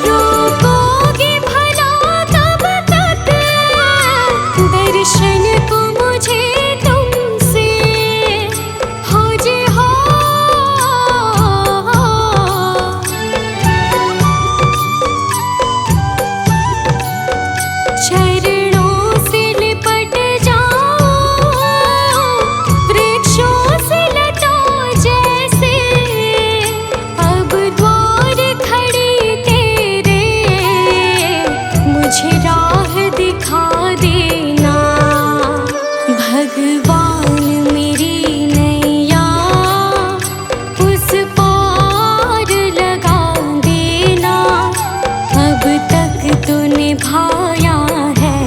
रोकोगे भला कब तक दर्शन को मुझे तुमसे हो जे हो। चरणों से लिपट जाओ वृक्षों से लता जैसे, अब द्वार खड़ी तेरे मुझे राह दिखा देना। भगवान मेरी नैया उस पार लगा देना। अब तक तो निभाया है,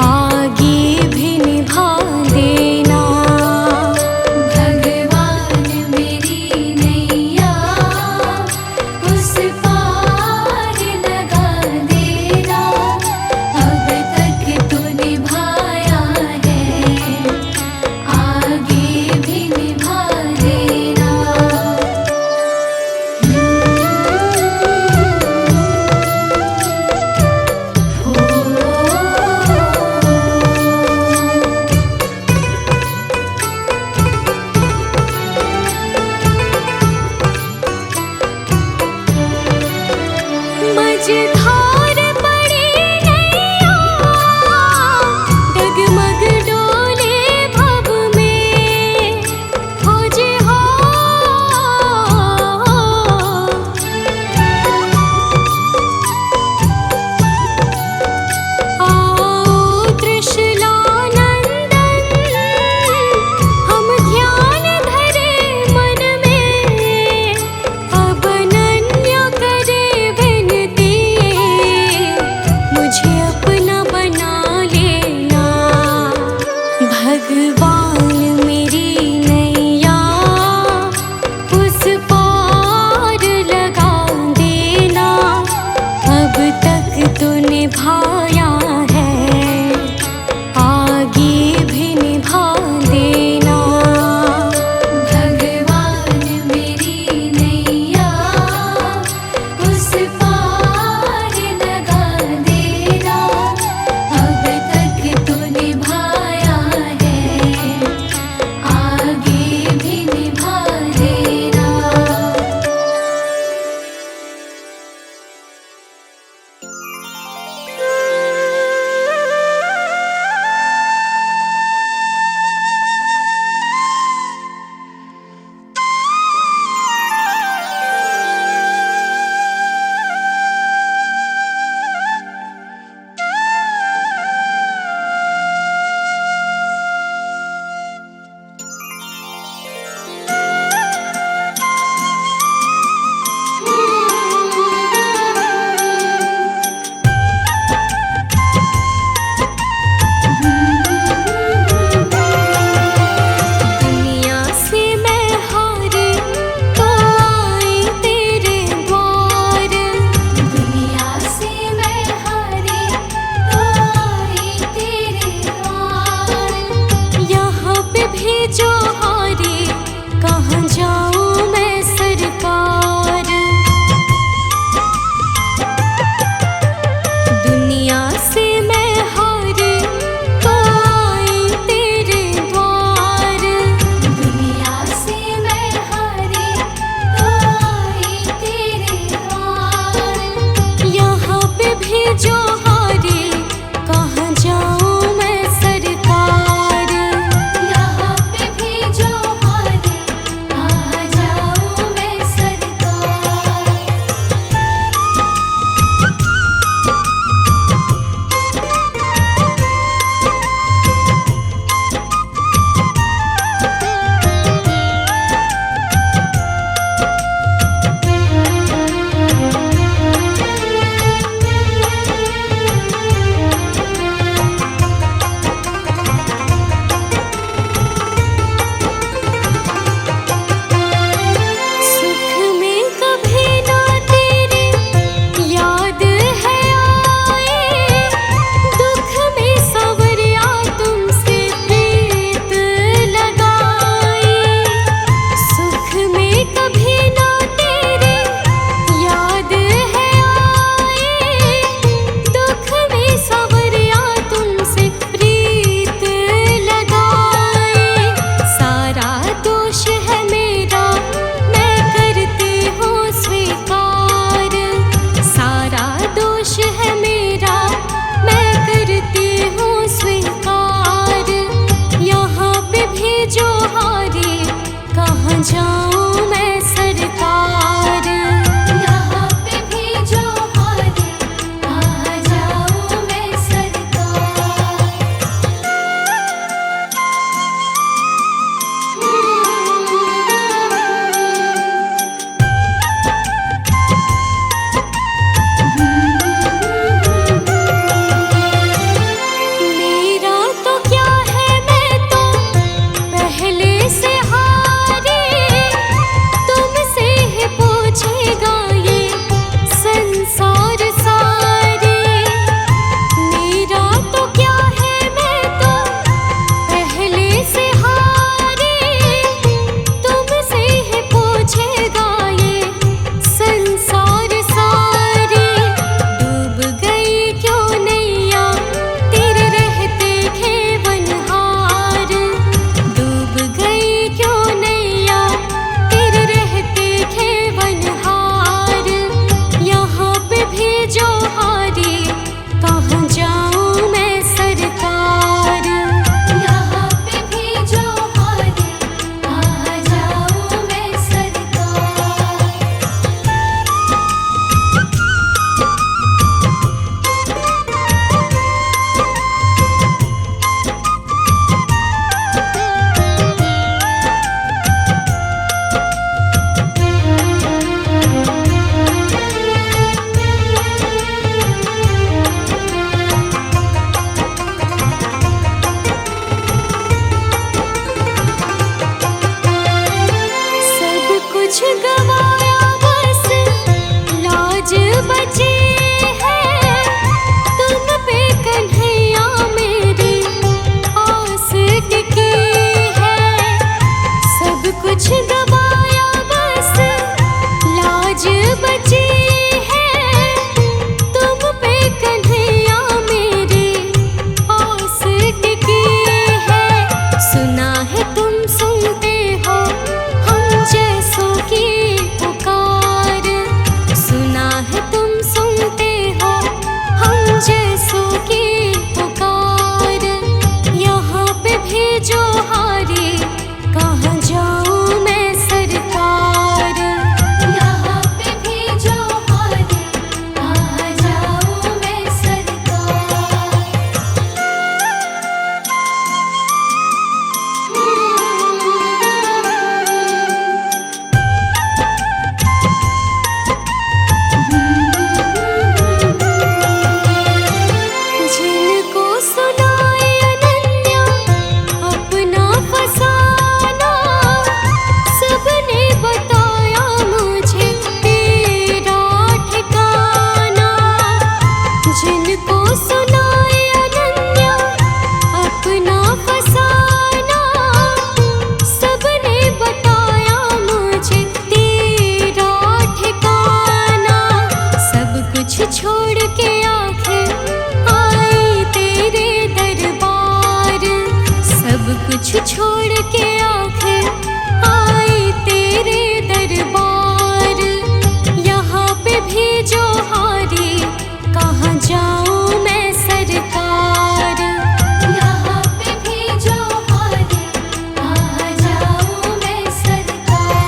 आगे भी निभा देना। भगवान मेरी नैया उस पार लगा देना। अब तक तो निभाया है, आगे भी निभा देना। मझधार पड़ी नैया डगमग डोले भव में हो जे हो। आओ त्रिशूलानंदन हम ध्यान धरे मन में। अब अनन्य करे विनती कुछ छोड़ के आखिर आई तेरे दरबार। यहाँ पे भी जो हारी, कहाँ जाऊँ मैं सरकार। यहाँ पे भी जो हारी, कहाँ जाऊँ मैं सरकार।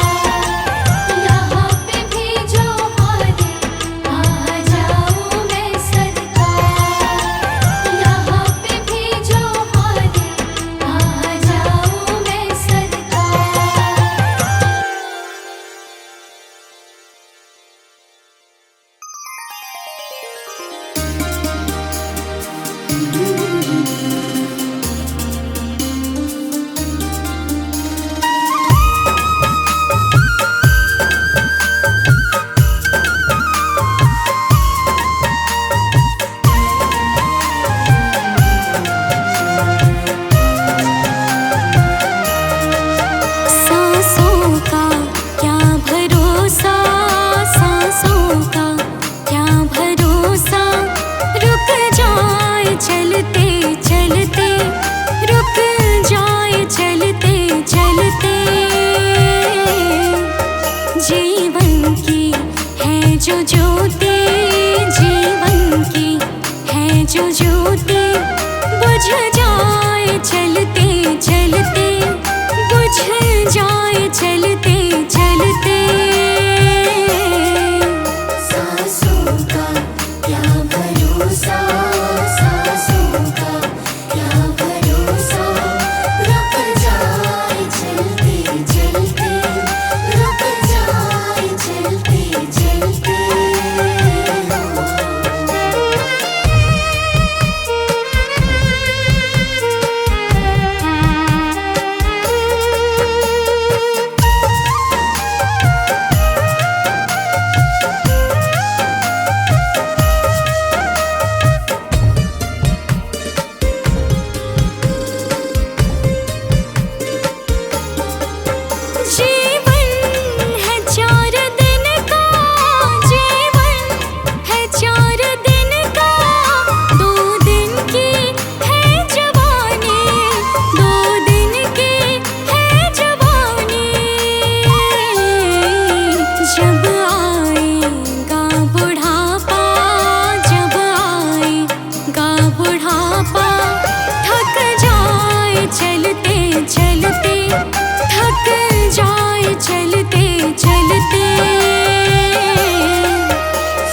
यहाँ पे भी जो हारी, कहाँ जाऊँ मैं सरकार। यहाँ पे भी जो हारी, कहाँ जाऊँ मैं सरकार। सांसों का क्या भरोसा, सांसों का क्या भरोसा। रुक जाए चलते चलते, रुक जाए चलते चलते। जीवन की है जो ज्योति, जीवन की है जो ज्योति। बुझ जाए चलते चलते, बुझ जाए चलते चलते। सांसों का क्या भरोसा, सांसों का क्या भरोसा। रुक जाए चलते चलते, रुक जाए चलते चलते। जीवन है 4 दिन का, जीवन है 4 दिन का। 2 दिन की है जवानी, 2 दिन की है जवानी। जब आएगा बुढ़ापा, जब आएगा बुढ़ापा। थक जाए चलते चलते, थक जाए चलते चलते।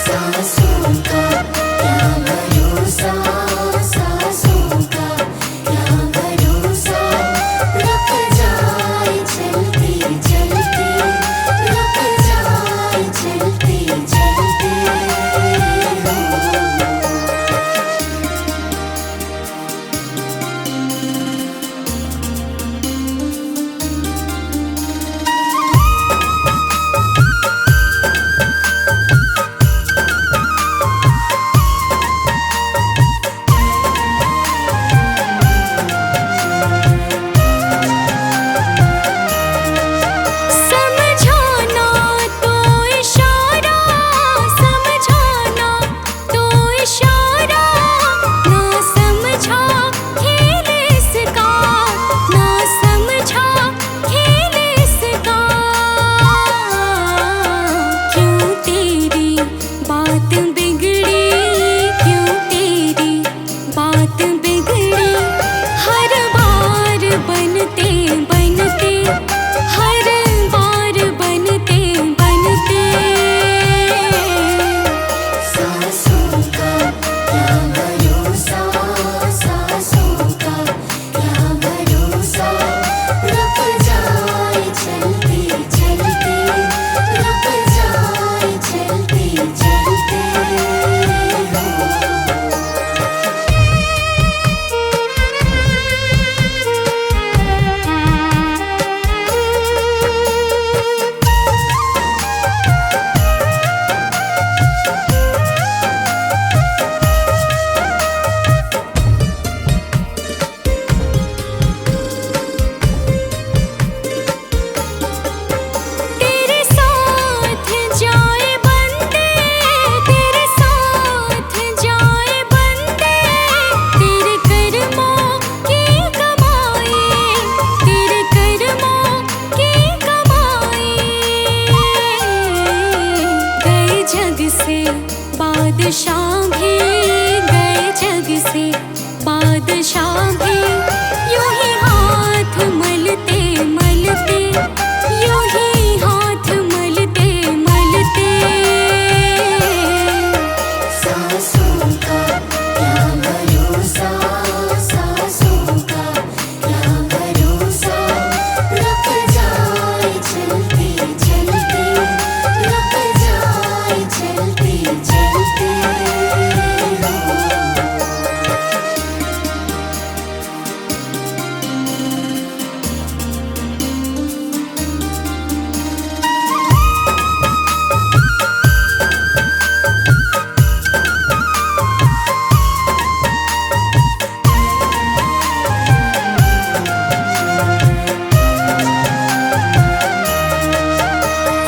सांसों का क्या भरोसा, सांसों का क्या भरोसा। रुक जाए चलते चलते, रुक जाए चलते चलते। समझाना तो इशारा, समझाना तो इशारा। ना समझा खेल इसका, ना समझा खेल इसका। क्यों तेरी बात बिगड़ी, क्यों तेरी बात बिगड़ी। हर बार बनते बनते, हर बार बनते बनते। सांसों का क्या भरोसा, सांसों का क्या भरोसा। रुक जाए चलते चलते, रुक जाए चलते चलते। बादशाह भी गए जग से, बादशाह भी यूं ही हाथ मलते मलते, यूं ही हाथ मलते मलते। सांसों का क्या भरोसा, सांसों का क्या भरोसा, रुक जाए चलते चलते, रुक जाए चलते चलते।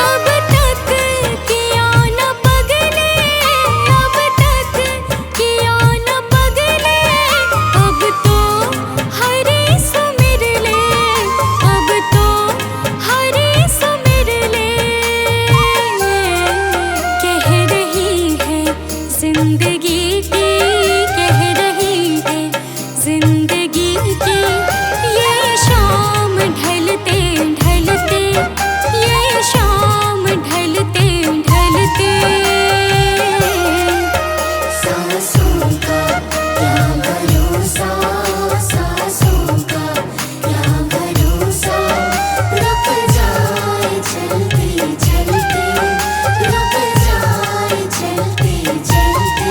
अब तक किया न पगले, अब तक किया न पगले, अब तो हरि सुमिर ले, अब तो हरि सुमिर ले। कह रही है जिंदगी की, कह रही है जिंदगी की, ये शाम ढलते ढलते, ये शाम ढलते ढलते। सांसों का क्या भरोसा, सांसों का क्या भरोसा, रुक जाए चलते चलते, रुक जाए चलते चलते।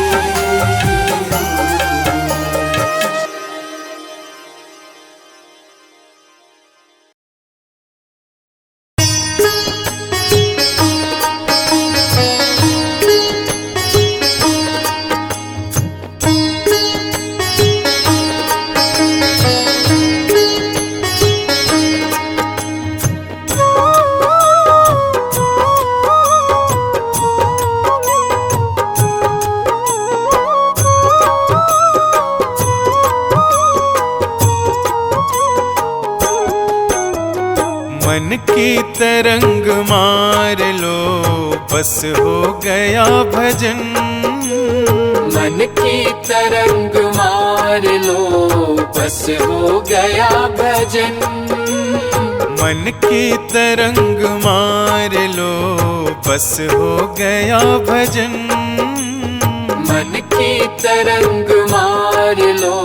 मन की तरंग मार लो, बस हो गया भजन। मन की तरंग मार लो, बस हो गया भजन। मन की तरंग मार लो, बस हो गया भजन। मन की तरंग मार लो,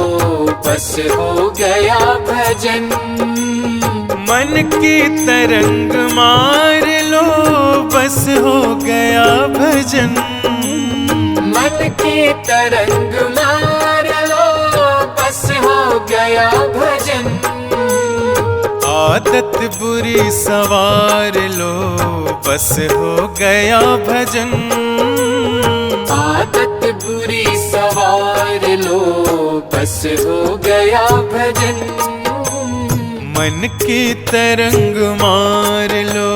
बस हो गया भजन। मन की तरंग मार लो, बस हो गया भजन। मन की तरंग मार लो, बस हो गया भजन। आदत बुरी सवार लो, बस हो गया भजन। आदत बुरी सवार लो, बस हो गया भजन। मन की तरंग मार लो।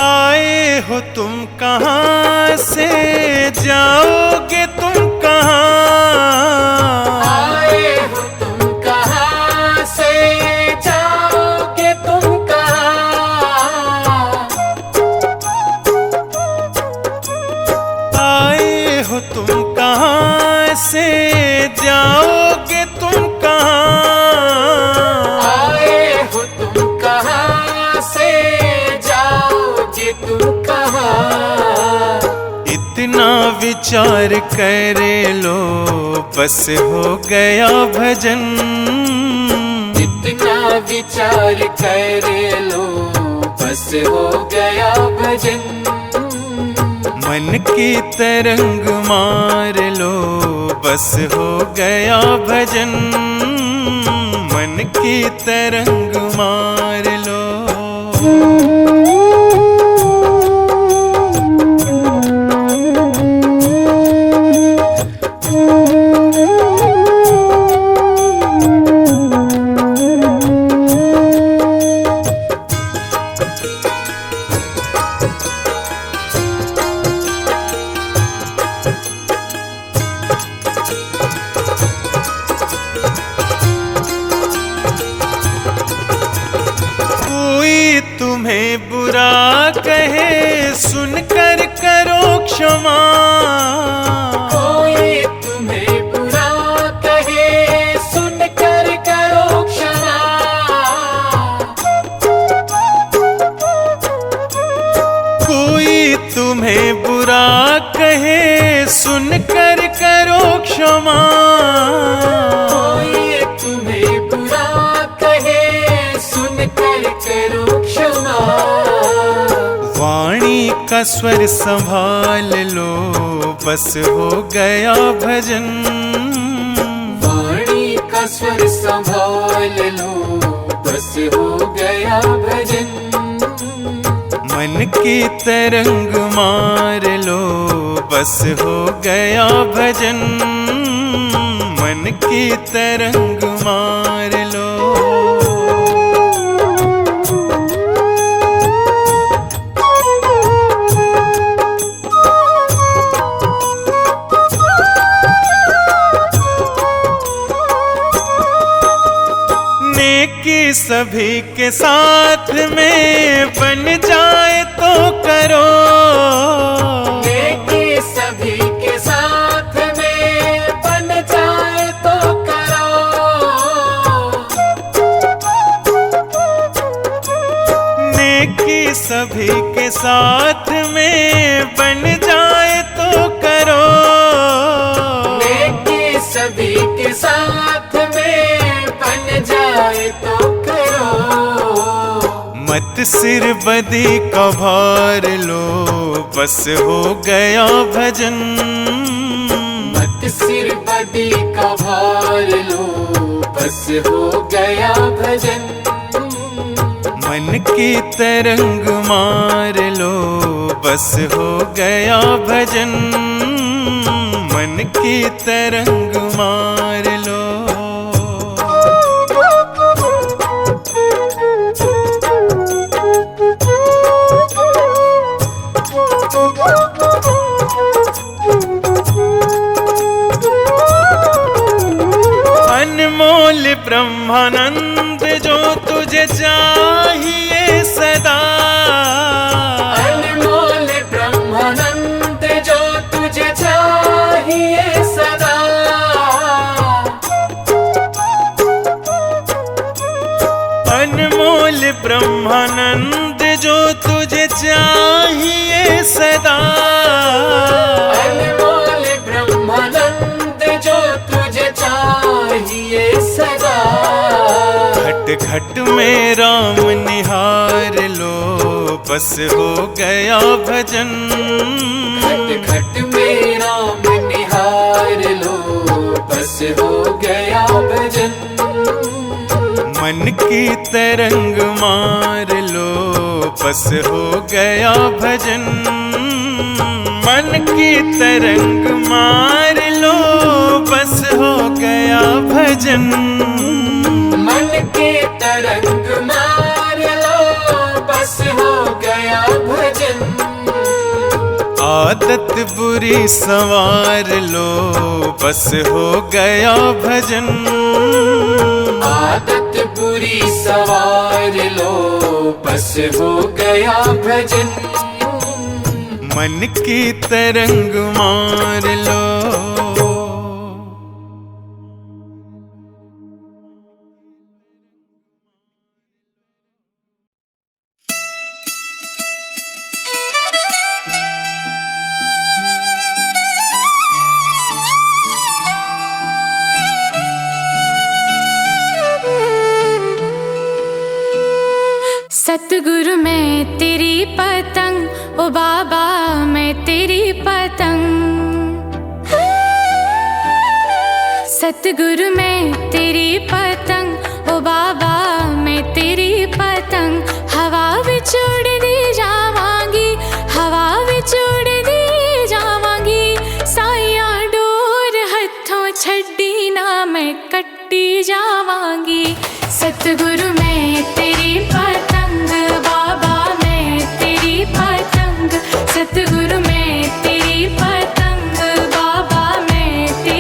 आए हो तुम कहाँ से, जाओगे तुम कहाँ। आए हो तुम कहाँ से, जाओगे तुम कहाँ। आए हो तुम कहाँ से, जाओगे तुम कहाँ। आए हो तुम कहाँ से, जाओगे तुम कहाँ। इतना विचार करे लो, बस हो गया भजन। इतना विचार कर लो, बस हो गया भजन। मन की तरंग मार लो, बस हो गया भजन। मन की तरंग मार लो। कोई तुम्हें बुरा कहे सुनकर करो क्षमा। कोई तुम्हें बुरा कहे सुनकर करो क्षमा। कोई तुम्हें बुरा कहे सुनकर करो क्षमा। कोई तुम्हें बुरा कहे सुनकर करो क्षमा। वाणी का स्वर संभाल लो बस हो गया भजन। वाणी का स्वर संभाल लो बस हो गया भजन। मन की तरंग मार लो बस हो गया भजन। मन की तरंग मार लो। नेकी सभी के साथ में बन जाए तो करो। नेकी सभी के साथ में बन जाए तो करो। नेकी सभी के साथ में बन जाए तो करो। नेकी सभी के साथ में बन जाए तो करो। मत सिर बदी का भार लो बस हो गया भजन। मत सिर बदी का भार लो बस हो गया भजन। मन की तरंग मार लो बस हो गया भजन। मन की तरंग मार लो। अनमोल ब्रह्मानंद जो तुझे चाहिए सदा। अनमोल ब्रह्मानंद जो तुझे चाहिए सदा। अनमोल ब्रह्मानंद जो तुझे चाहिए सदा। अनमोल ब्रह्मानंद जो तुझे चाहिए सदा। घट घट में राम निहार लो बस हो गया भजन। घट घट में राम निहार लो बस हो गया भजन। मन की तरंग मार लो बस हो गया भजन। मन की तरंग मार लो बस हो गया भजन। मन के तरंग मार लो बस हो गया भजन। आदत बुरी संवार लो बस हो गया भजन। आदत बुरी सवार लो बस हो गया भजन। मन की तरंग मार लो। सतगुरु मैं तेरी पतंग, ओ बाबा मैं तेरी पतंग। सतगुरु मैं तेरी पतंग, ओ बाबा मैं तेरी पतंग। हवा विच उड़दी जावांगी, हवा विच उड़दी जावांगी। साइयां डोर हथों छड्डी ना मैं कट्टी जावांगी। सतगुरु मैं तेरी पतंग, बाबा मैं तेरी पतंग। सतगुरु मैं तेरी पतंग, बाबा मैं तेरी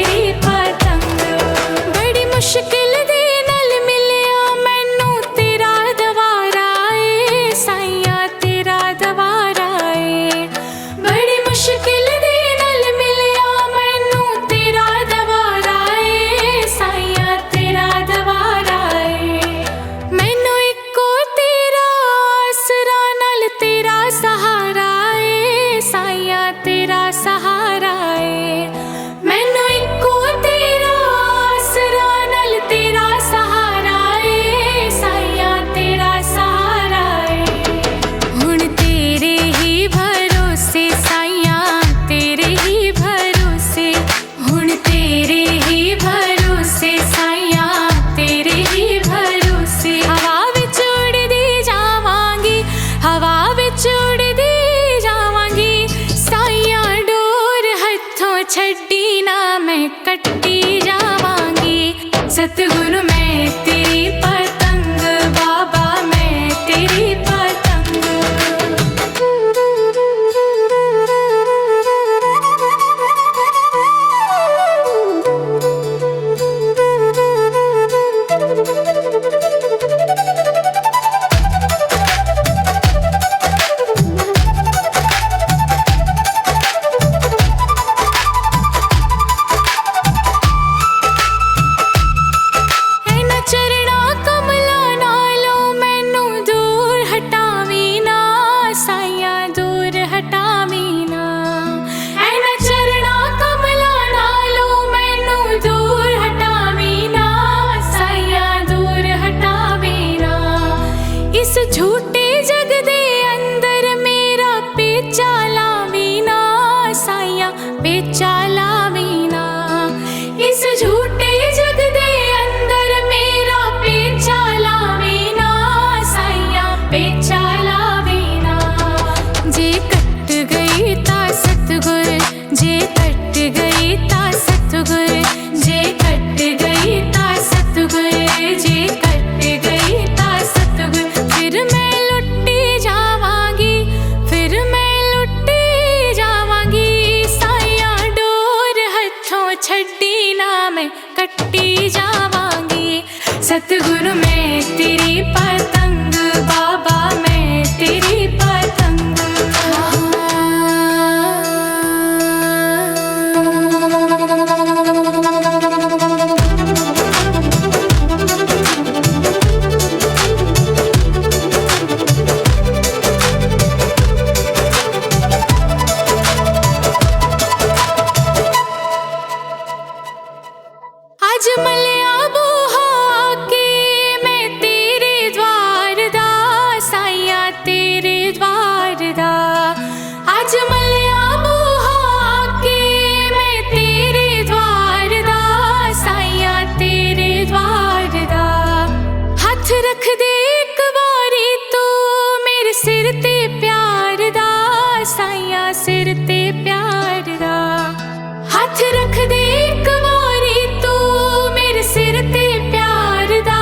मैं कट्टी जावांगी। सतगुरु मैं तेरी पतंग, बाबा मैं तेरी पतंग। झूठे जग दे अंदर मेरा पेचा लावीना साया, पेचा लावीना। इस झूठे जग दे अंदर मेरा पेचा लावीना साया, पेचा लावीना। जे कट गई ता सतगुर, जे कट गई ता सतगुर, जे कट गई ता सतगुर, जे कट गई ता सतगुर। फिर मैं लुट्टी जावांगी, फिर मैं लुट्टी जावांगी। साया डोर हथों छड्डी ना मैं कट्टी जावांगी। सतगुरु मैं तेरी पतंग, बाबा मैं तेरी पतंग। आज मलिया बूहा के मैं तेरे द्वार दा साया, तेरे द्वार दा। आज मलिया बूहा के मैं तेरे द्वार दा साया, तेरे द्वार दा। हथ रख दे एक बारी तू मेरे सिर ते प्यार दा साया, सिर ते प्यार दा। हथ रख दे एक बारी तू मेरे सिर ते प्यार दा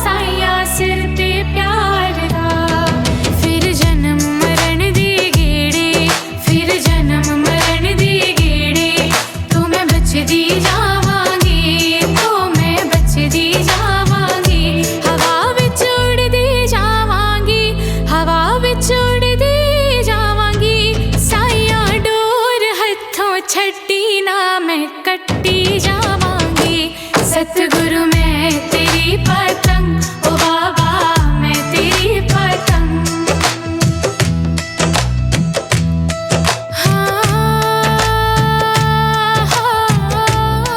साया, सिर ते प्यार दा। फिर जन्म मरण दे गेड़े, फिर जन्म मरण दे गेड़े। तो मैं बचदी जावांगी, तो मैं बचदी जावांगी। हवा विच उड़दी जावांगी, हवा विच उड़दी जावांगी। साया डोर हथों छड्डी ना मैं कट्टी जावांगी। सतगुरु मैं तेरी पतंग, ओ बाबा मैं तेरी पतंग। हाँ, हाँ, हाँ।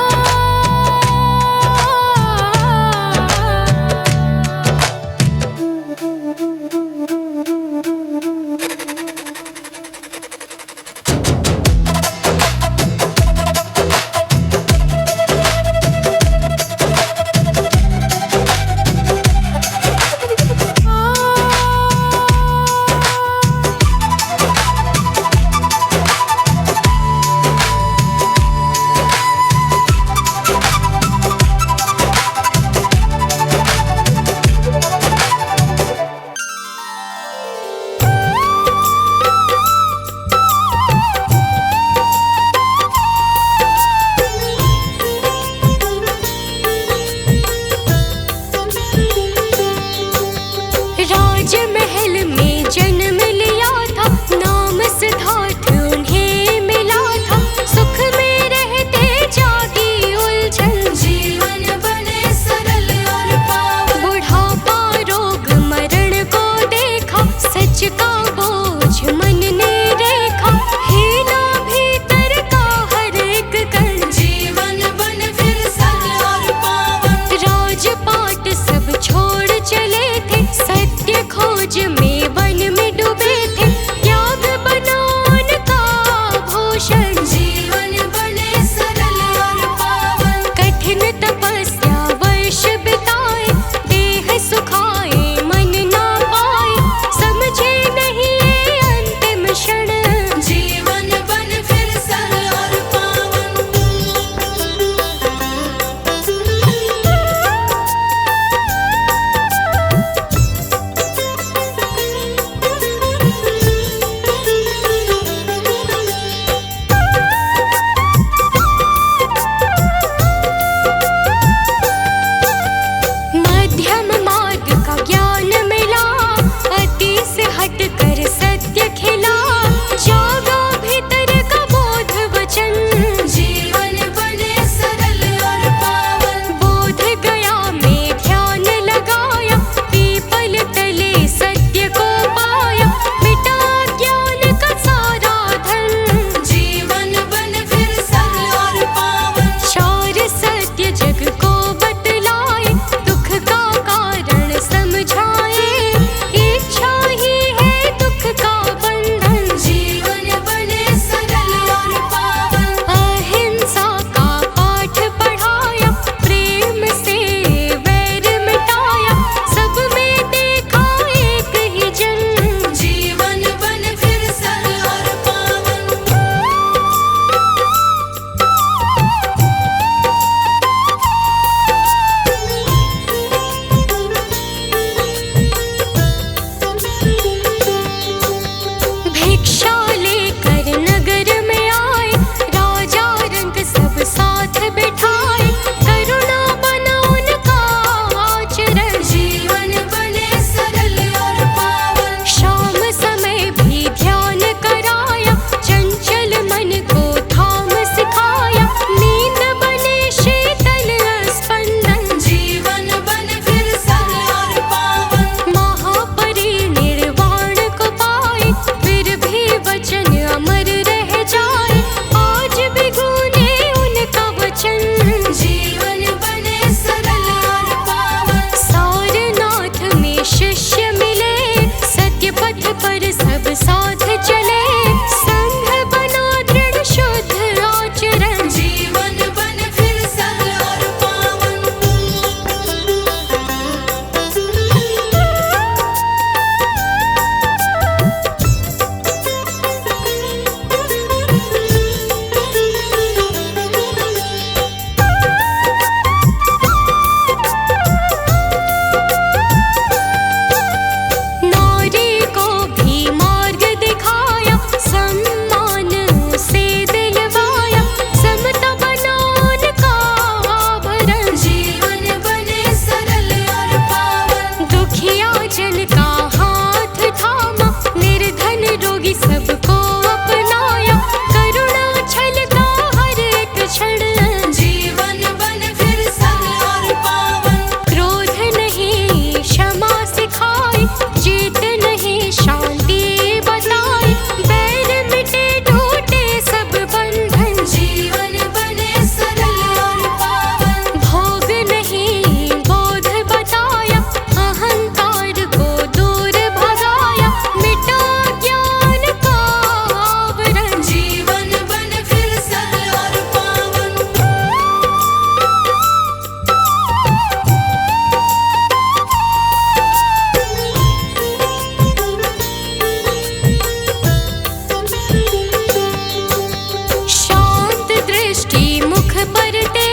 बरते